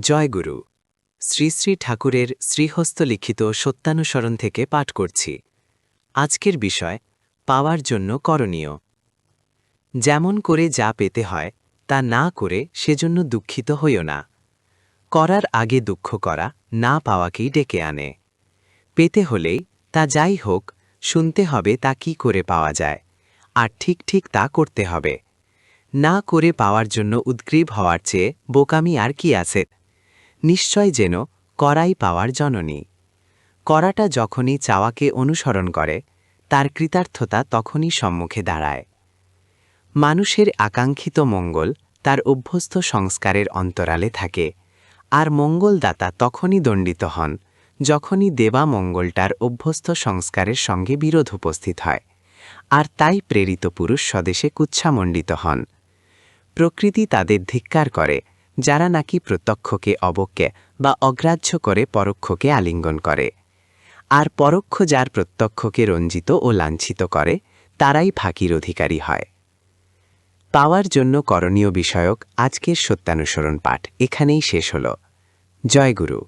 জয়গুরু শ্রী শ্রী ঠাকুরের শ্রীহস্তলিখিত সত্যানুসরণ থেকে পাঠ করছি। আজকের বিষয় পাওয়ার জন্য করণীয়। যেমন করে যা পেতে হয় তা না করে সেজন্য দুঃখিত হইও না। করার আগে দুঃখ করা না পাওয়াকেই ডেকে আনে। পেতে হলেই তা যাই হোক শুনতে হবে তা কি করে পাওয়া যায়, আর ঠিক ঠিক তা করতে হবে। না করে পাওয়ার জন্য উদ্গ্রীব হওয়ার চেয়ে বোকামি আর কি আছে। নিশ্চয় যেন করাই পাওয়ার জননী। করাটা যখনই চাওয়াকে অনুসরণ করে তার কৃতার্থতা তখনই সম্মুখে দাঁড়ায়। মানুষের আকাঙ্ক্ষিত মঙ্গল তার অভ্যস্ত সংস্কারের অন্তরালে থাকে, আর মঙ্গলদাতা তখনই দণ্ডিত হন যখনই দেবা মঙ্গলটার অভ্যস্ত সংস্কারের সঙ্গে বিরোধ উপস্থিত হয়, আর তাই প্রেরিত পুরুষ স্বদেশে কুচ্ছামণ্ডিত হন। প্রকৃতি তাদের ধিক্কার করে যারা নাকি প্রত্যক্ষকে অবজ্ঞা বা অগ্রাহ্য করে পরোক্ষকে আলিঙ্গন করে, আর পরোক্ষ যার প্রত্যক্ষকে রঞ্জিত ও লাঞ্ছিত করে তারাই ফাঁকির অধিকারী হয়। পাওয়ার জন্য করণীয় বিষয়ক আজকের সত্যানুসরণ পাঠ এখানেই শেষ হল। জয় গুরু।